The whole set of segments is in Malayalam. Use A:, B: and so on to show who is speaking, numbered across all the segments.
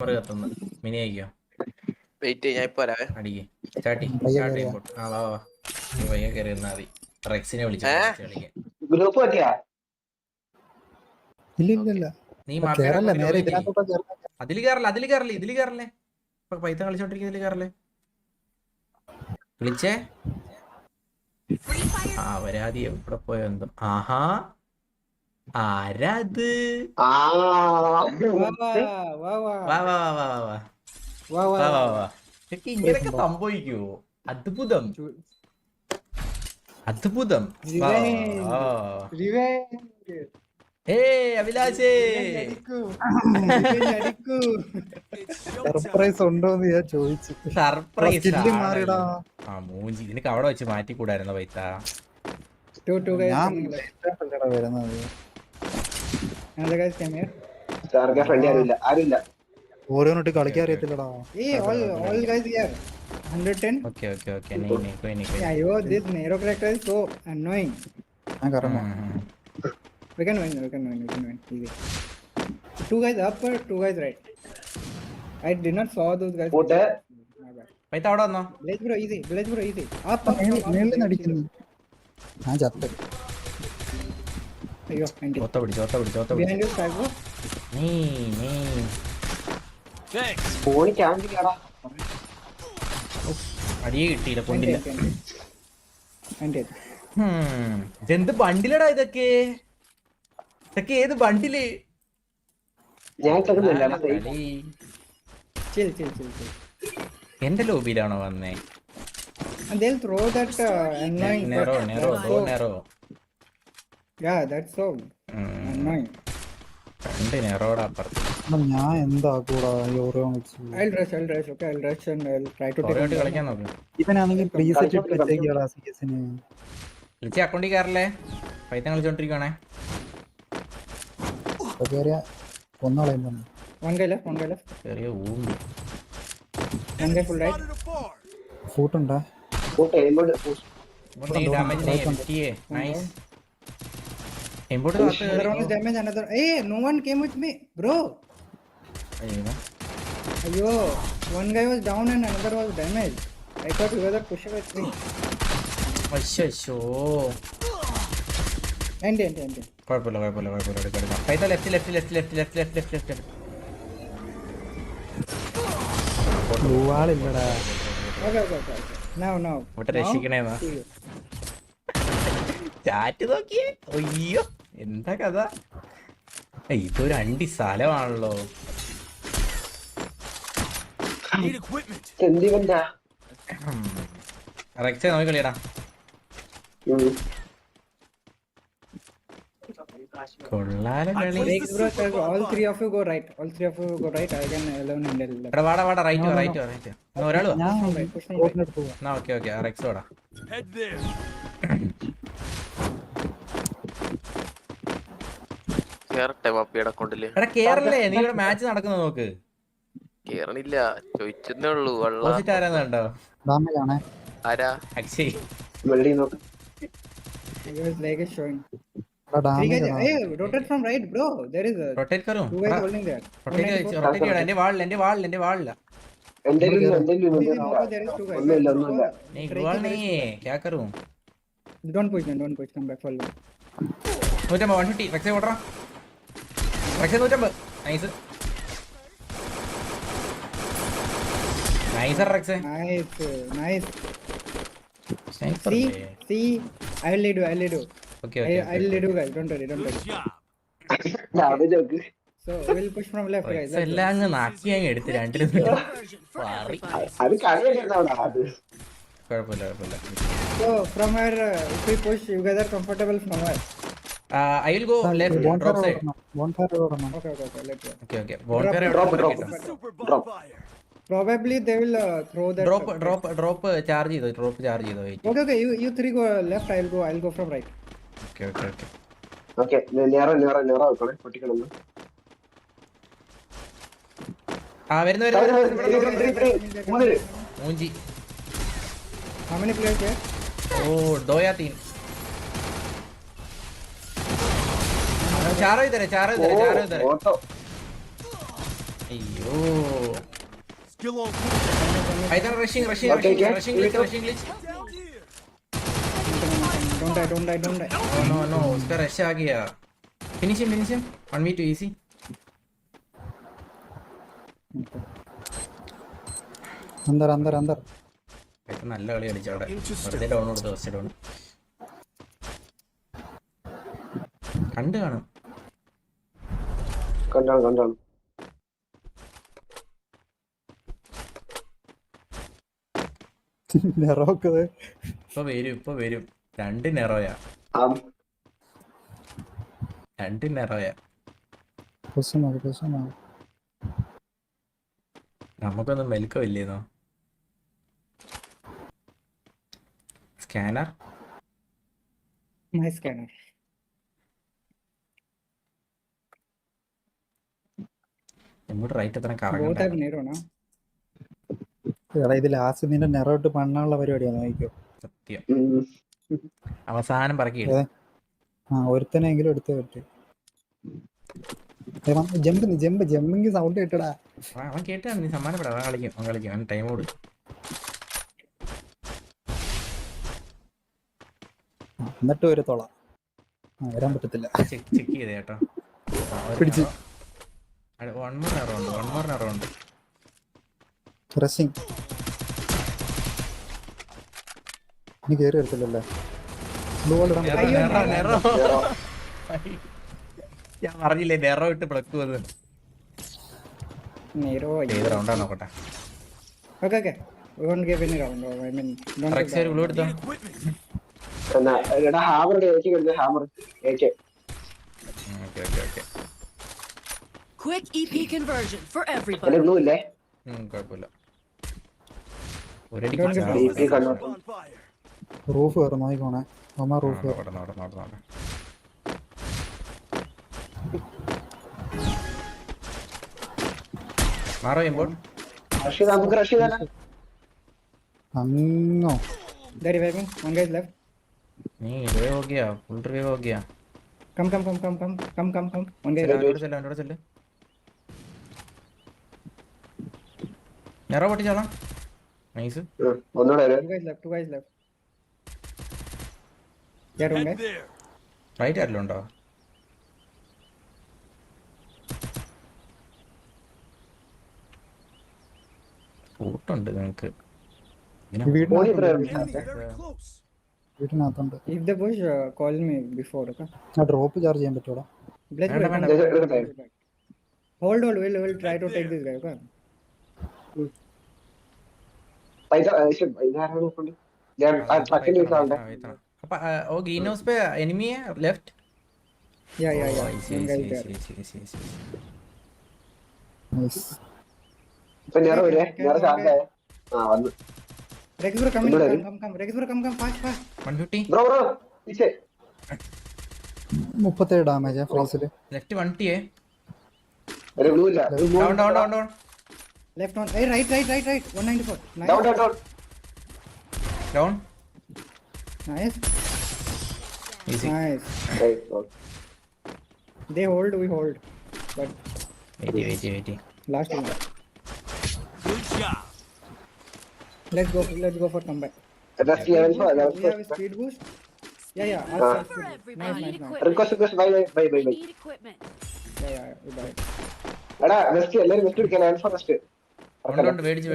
A: കത്തുന്നു മിനി അയക്കോ
B: വെയിറ്റ് ഞാൻ ഇപ്പൊ വരാവേ.
A: അടിക്ക് സ്റ്റാർട്ട് ചെയ്യുമ്പോൾ ആ വാ വാ നീ പയ്യെ കയറി നിന്നാ മതി. റെക്സിനെ വിളിച്ചു കളിക്കാൻ
C: ഗ്രൂപ്പ് പറ്റിയാ
A: നീ അതില് കയറല്ലേ ഇതില് കയറല്ലേ ഇപ്പൊ പൈത്ത കളിച്ചോണ്ടിരിക്കുന്ന ഇതില് കയറല്ലേ വിളിച്ചേ ആ വരാതി എവിടെ പോയോ എന്തോ. ആഹാ ആരാത്? വാ വാ വാ വാ വാ വാ വാ വാ ഇങ്ങനെയൊക്കെ സംഭവിക്കുവോ? അത്ഭുതം അത്ഭുതം. അഭിലാഷേ
D: സർപ്രൈസ് ഉണ്ടോന്ന് ഞാൻ ചോദിച്ചു.
A: സർപ്രൈസ് ആ മൂഞ്ചി നിനക്ക് അവിടെ വെച്ച് മാറ്റിക്കൂടായിരുന്നോ പൈത്ത?
D: ഓരോന്നിട്ട് കളിക്കാൻ അറിയത്തില്ലടാ.
E: We can win. Easy. Two guys up or two guys right? I did not saw those guys.
A: പൈത്ത അവിടെ വന്നോ?
E: Village bro easy. Up.
D: മേളിൽ അടിക്കുന്നു. ഞാൻ ചത്ത.
E: അയ്യോ എന്റെ.
A: ഒത്ത പിടിച്ചു.
E: Behind you sky bro.
A: നീ
C: ഫോണി ക്യാമ്പിലാടാ.
A: അടിയെ കിട്ടിയില്ല കൊണ്ടില്ല.
E: എന്റെ.
A: ഇതെന്ത് ബണ്ടിലടാ ഇതൊക്കെ ഏത് ബണ്ടില്?
C: ഞാൻ
E: Chill.
A: എന്റെ ലോബിയിലാണോ വന്നേ?
E: And they'll throw that annoying.
A: നെറോ.
E: Yeah, that's so annoying.
A: രണ്ട് നെറോടാ അപ്പുറത്ത്.
D: ഞാൻ എന്താ കൂടാ ഓരോ വെച്ച്.
E: I'll rush. Okay, I'll rush and I'll try to take.
A: കളിക്കാൻ നോക്ക്.
D: ഇവനാണെങ്കിൽ പ്രീസെറ്റ് ഇട്ട് വെച്ചേക്കാടാ സിഎസിന്.
A: വിളിച്ച അക്കൗണ്ടിൽ കയറല്ലേ? പൈത്ത കളിച്ചോണ്ടിരിക്കുവാണേ.
E: One guy left.
A: ചെറിയ ഊമ്പി.
E: One guy full right.
D: ഫൂട്ടുണ്ടാ?
A: Damage nice.
E: Another one is damage. Hey, no one came with me, bro. Ayyo, one guy was down and another was damaged. I thought you were pushing with me.
A: അശ്ശോ
E: End.
A: കുഴപ്പമില്ല. പൈത്ത ലെഫ്റ്റ്.
D: ആളില്ലടാ.
E: Okay. Now.
A: ഇവിടെ രക്ഷിക്കണേന്നാ ചാറ്റ് നോക്കിയേ. അയ്യോ എന്താ കഥ? ഇതൊരു അണ്ടി സ്ഥലമാണല്ലോ. റെക്സേ നോക്കി കളിയടാ. കൊള്ളാല കളി.
E: All three of you go right. I can alone handle.
A: എടാ വാടാ റൈറ്റ്. ഒരാള് വാ.
E: Push from right.
A: എന്നാ ഓക്കെ റെക്സ് വാടാ.
B: കേറട്ടെ മപ്പിയുടെ അക്കൗണ്ടില്.
A: എടാ കേറല്ലേ? നീ ഇവിടെ മാച്ച് നടക്കുന്നത് നോക്ക്.
B: കേറണില്ല, ചോദിച്ചതേ ഉള്ളൂ.
A: ഓപ്പോസിറ്റ് ആരാന്ന് കണ്ടോ?
B: ആരാ?
A: Akshay.
E: Your leg is showing. Three guys. Hey, rotate from right, bro. There is a
A: rotate കറോ.
E: two guys holding there.
A: Rotate ചെയ്യടാ. എന്റെ വാളില്ല.
E: There is two guys.
A: നീ വാൾ നീ ക്യാ കറൂ?
E: Don't push them. Come back for long.
A: 150 റെക്സേ ഓടറാ. റെക്സേ 150. നൈസ് റെക്സേ.
E: Nice. See. I'll lead you.
A: Okay.
E: I'll lead you guys. Don't worry. So we'll push from left, guys.
A: എല്ലാം അങ്ങ് നാക്കി അങ്ങ് എടുത്ത് രണ്ടിലും കുഴപ്പമില്ല.
E: So from where if we push, you guys are comfortable from where?
A: I will go left drop side.
E: Okay. Let's go.
A: Okay. Bonfire
C: Drop.
E: Probably they will throw that.
A: Drop charge ചെയ്തോ.
E: Okay. You three go left. I'll go from right.
C: Okay. നേരെ പൊട്ടിക്കണം.
A: വരുന്നു മൂഞ്ചി.
E: How many players here?
A: दोया 3. चारों इधर है. അയ്യോ
F: Skill on.
A: Python rushing
C: Okay, yeah.
A: glitch.
E: Don't die.
A: No, उसका rush आ गया. Finish him. 1v2 easy.
D: अंदर
A: Python നല്ല കളി കളിച്ചു അവിടെ. വെറുതെ ഡൗൺ കൊടുത്തു ഫസ്റ്റ് ഡൗൺ. കണ്ടു കാണും.
C: കണ്ടാണ്
D: നെറോക്കത്
A: ഇപ്പൊ വരും 2 നെറോയാ
C: ആം
A: 2 നെറോയാ.
D: പ്രശ്നമാണ്
A: നമുക്കൊന്നും മെൽക്കമില്ലേന്നോ. Scanner
E: My scanner.
A: എങ്ങോട്ട് റൈറ്റ് എത്ര
E: Both
A: കറങ്ങണ്ട.
E: have narrow now.
D: എടാ ഇത് ലാസ്റ്റ് നിന്റെ നെറോട്ട് പണ്ണാനുള്ള പരിപാടിയാണ് നോക്കിയോ.
A: സത്യം
C: ഉം.
A: അവസാനം പറക്കി
D: ആ ഒരുത്തനെങ്കിലും എടുത്തേ പറ്റൂ. ജമ്പെങ്കിൽ സൗണ്ട് കേട്ടടാ.
A: അവൻ കേട്ടാണ് നീ സമ്മാനപ്പെടാ. അവൻ കളിക്കും അവൻ ടൈം കൊടുക്കും.
D: എന്നിട്ട് ഒരു തൊള വരാൻ പറ്റത്തില്ല.
A: ചെക്ക് ചെയ്തേ കേട്ടോ.
D: പിടിച്ച്.
A: വൺ മോർ നെറോ ഉണ്ട്.
D: റഷിങ് ഇനി കേറി എടുത്തില്ലല്ലേ.
A: നെറോ ഞാൻ പറഞ്ഞില്ലേ നെറോ ഇട്ട് പ്ലക്ക് വന്ന്.
E: Narrow.
A: ഏത് റൗണ്ടാ നോക്കട്ടെ.
E: Okay. We won't give any round. I mean, don't.
A: Rex ഒരു ഗ്ലൂ എടുത്തോ.
C: എന്നാ എടാ hammer hammer
A: okay
G: Quick EP conversion for
C: എന്റെ
G: everybody.
C: ഗ്ലൂ ഇല്ലേ
A: കുഴപ്പമില്ല.
E: Don't get
C: DP കണ്ടോ
F: On fire.
D: റൂഫ് കയറും നോക്കണേ. അമ്മ റൂഫ് കയറും.
A: നോട്ടെ. മാറോ ചെയ്യുമ്പോൾ
C: റഷീദ് നമുക്ക് റഷീദ്
D: അങ്ങോ
E: They're reviving. One guy is left.
A: നീ റിവൈവ് हो गया ഫുൾ റിവൈവ് हो गया.
E: Come. One guy is left.
A: അവനോട് ചെല്ല്. നെറോ പൊട്ടിച്ചോളാം. നൈസ്.
C: ഒന്നുകൂടെ വരെ.
E: Two guys left. Yeah, one guy.
F: Head there.
A: Right ആരെല്ലാം ഉണ്ടോ? കൂട്ടുണ്ട് നിങ്ങക്ക്.
C: മോണി എത്ര
D: വീടിനകത്തുണ്ട്.
F: Enemy very close.
D: വീട്ടിനകത്തുണ്ട്.
E: If they push, call me before. Okay.
D: ആ ഡ്രോപ്പ് ചാർജ് ചെയ്യാൻ പറ്റൂടാ.
E: Let's
A: വേണ്ട,
E: go.
A: വേണ്ട.
E: Hold. We'll try to take this guy. Okay.
C: പൈസ ഇതാരാണ് നോക്കണ്ടേ ഞാൻ ട്രക്കിന്റെ ആളുടെ
A: അപ്പൊ ഓ ഗ്രീൻ ഹൗസ് പേ എനിമി है left.
E: Yeah.
A: One
E: One guy is there.
D: Nice.
C: ഇപ്പൊ നേരെ വരെ നേരെ ശാന്തായ ആ വന്നു
E: Rex bro, come
C: Good
E: in. Come. Rex bro, come. Fast.
A: 150
C: bro പീछे
D: 37 ഡാമേജ് ഫ്രീസിൽ.
A: ലെഫ്റ്റ് 120 है.
C: ഒരു ഗ്ലൂ ഇല്ല
A: down
E: Left on. Hey, right. 194. Nice.
C: Down
E: Nice.
A: Easy.
E: Nice. They hold, we hold. But
A: wait
E: last one.
F: Good job.
E: Let's go for comeback.
C: Rest level
E: We have a speed boost. Yeah.
G: For everybody.
E: Nice.
G: Need
C: request
G: equipment.
C: ബൈ
G: I need equipment.
E: Yeah. We buy it.
C: എടാ റെസ്റ്റ് എല്ലാരും റെസ്റ്റ് എടുക്കാൻ ആൻസർ റെസ്റ്റ്
A: ഉണ്ട് മേടിച്ച്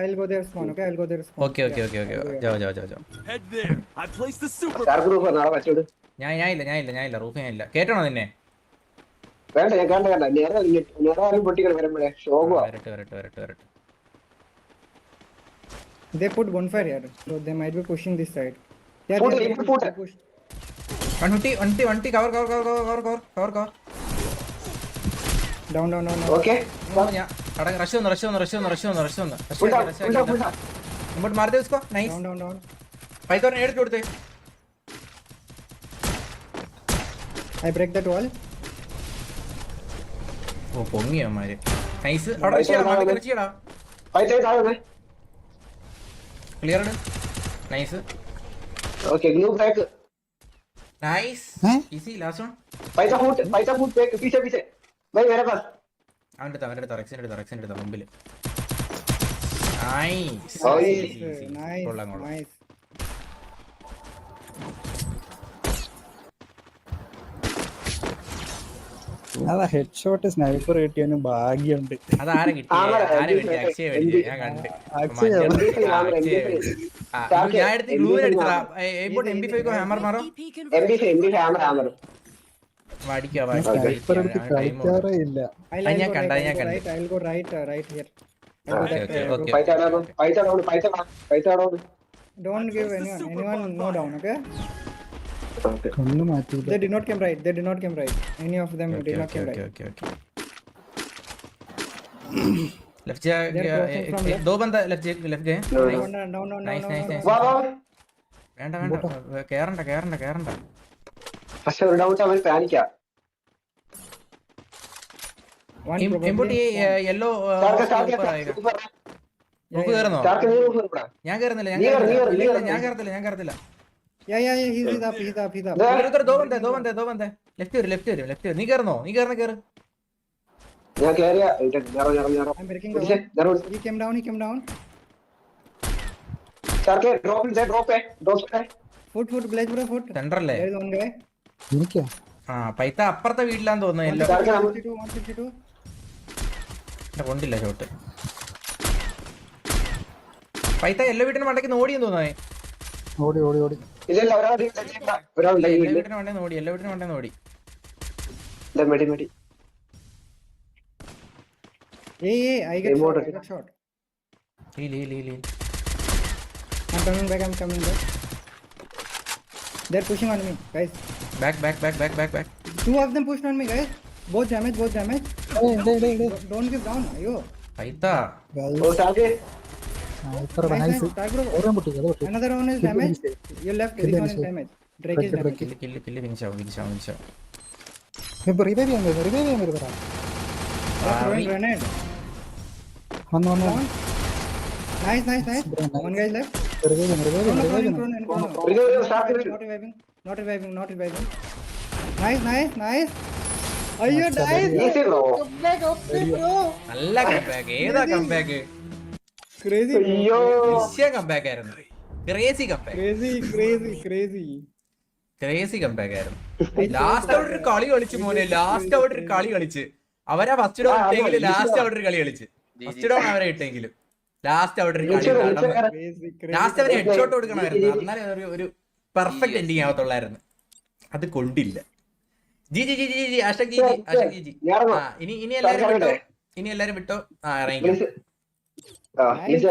E: I'll go there spawn. Okay, I'll go there spawn.
A: Okay ജാओ.
F: Head there. I placed the super.
C: Star group നാളെ വെച്ചോട്
A: ഞാൻ ഇല്ല റൂഫ് ഞാനില്ല. കേട്ടണോ നിന്നെ?
C: വേണ്ട ഞാൻ കണ്ട നേരെ പൊട്ടിക്കണം വരുമ്പോഴേ ശോഭ
A: വരട്ടെ.
E: They put bonfire here, so they might be pushing this side. Yeah,
C: Put
E: they
C: it, put it.
E: push.
A: 150 cover.
E: Down.
C: Okay
A: ഞാൻ റഷ് വന്നു. ഇങ്ങോട്ട് മാറി വെച്ചോ. നൈസ്.
E: Down.
A: പൈത്തോനെ എടുത്ത് കൊടുത്തേ.
E: I break that wall.
A: ഓ പൊങ്ങിയമാര്. നൈസ്. അവിടെ ചെയ്യടാ.
C: പൈസ താഴെ
A: clear nice.
C: Okay gloo break
A: nice. Easy last one.
C: पैसा फूट बैक पीछे भाई मेरे पास
A: അവൻ്റെ റെക്സിൻ്റെ മുമ്പിൽ. Nice.
C: Oh,
A: Easy.
E: Nice,
A: കൊള്ളാം.
E: nice.
D: അതാ ഹെഡ് ഷോട്ട് സ്നൈപ്പർ കിട്ടിയവന് ഭാഗ്യമുണ്ട്.
A: അതാരെ കിട്ടി? അക്ഷയ മേടിച്ചു. ഞാൻ കണ്ട്. ഞാൻ എടുത്ത് ഗ്ലൂവിൽ അടിച്ചതാ. MP5 ഹാമർ മാറോ?
G: EP
C: MB5 hammer hammer.
D: Sniper എടുത്ത് കളിക്കാറേ ഇല്ല.
A: ഞാൻ കണ്ട.
E: I'll go right here.
A: Okay.
C: Fight around.
E: Don't give anyone no down, okay?
D: കണ്ണു മാറ്റില്ല.
E: They did not come right. Any of them did not come right.
A: Okay. Left ja. दो बंदा left गए.
E: No.
A: Nice. വേണ്ട. കേറണ്ട.
C: പക്ഷെ ഒരു ഡൗട്ട് അവൻ പാനിക്കാ.
E: One
A: ഇമ്പോർട്ട് യെല്ലോ റൂഫ് കയറുന്നോ? ഞാൻ കയറുന്നില്ല. ഞാൻ കയറത്തില്ല.
E: Yeah. He's up.
A: दो बंदे लेफ्ट वരും. നീ കയറുന്നോ? നീ കയറ്.
C: ഞാൻ കേറിയ നേരോ.
E: I'm breaking the wall. He came down.
C: ചാർക്കെ drop.
E: Foot, Blaze bro, foot.
A: സെന്ററല്ലേ?
E: There is one guy.
D: എനിക്കാ
A: പൈത്ത അപ്പുറത്തെ വീട്ടിലാന്ന് തോന്നുന്നു. യെല്ലോ
E: 152.
A: കൊണ്ടില്ല ഷോട്ട്. പൈത്ത യെല്ലോ വീട്ടിന് മണ്ടയ്ക്ക് ഓടിയെന്ന് തോന്നുന്നേ.
D: ഓടി
C: ഇല്ല ഒരാളുണ്ട്.
A: യെല്ലോ വീട്ടിന് മണ്ടേന്ന് ഓടി.
C: മെടി.
E: Hey, I get shot.
A: ലീ.
E: I'm coming back. They're pushing on me, guys.
A: Back.
E: Two of them pushed on me, guys. Both damage. Don't give down. Ayo.
A: പൈത്ത
C: ഓ ചാർക്കെ
D: സ്നൈപ്പറുടെ
E: Nice.
D: നൈസ്.
E: Tag bro.
D: ഓരോ പൊട്ടി.
E: Another one is damage. You left. This one is damage. Drake is damage.
A: Kill finish ആവും.
D: റിവൈവ് ചെയ്യാൻ വരുന്നതാ.
E: Throwing grenade.
D: വന്നു.
E: Nice. One guy left.
D: Revive
E: Not reviving. Nice. Ayyo, nice.
C: Easy bro.
A: നല്ല കംബാക്ക്. ഏതാ കംബാക്ക്?
E: Crazy.
C: അയ്യോ
A: കംബാക്ക് ആയിരുന്നു. ക്രേസി കംബാക്ക് ആയിരുന്നു. ലാസ്റ്റ് അവിടെ ഒരു കളി കളിച്ചു മോനെ. അവരാ ഫസ്റ്റ് ഡൗൺ ഇട്ടെങ്കിലും ലാസ്റ്റ് അവിടെ ഒരു കളി കളിച്ച്. ഫസ്റ്റ് ഡൗൺ അവരെ ഇട്ടെങ്കിലും ലാസ്റ്റ് അവിടെ ഒരു കളി. ലാസ്റ്റ് അവര് ഹെഡ് ഷോട്ട് കൊടുക്കണമായിരുന്നു. എന്നാലും ഒരു പെർഫെക്റ്റ് എൻഡിങ് ആവത്തുള്ളായിരുന്നു. അത് കൊണ്ടില്ല. G Ashok G. ഇനി എല്ലാരും വിട്ടോ. ഇറങ്ങി.
C: Nice.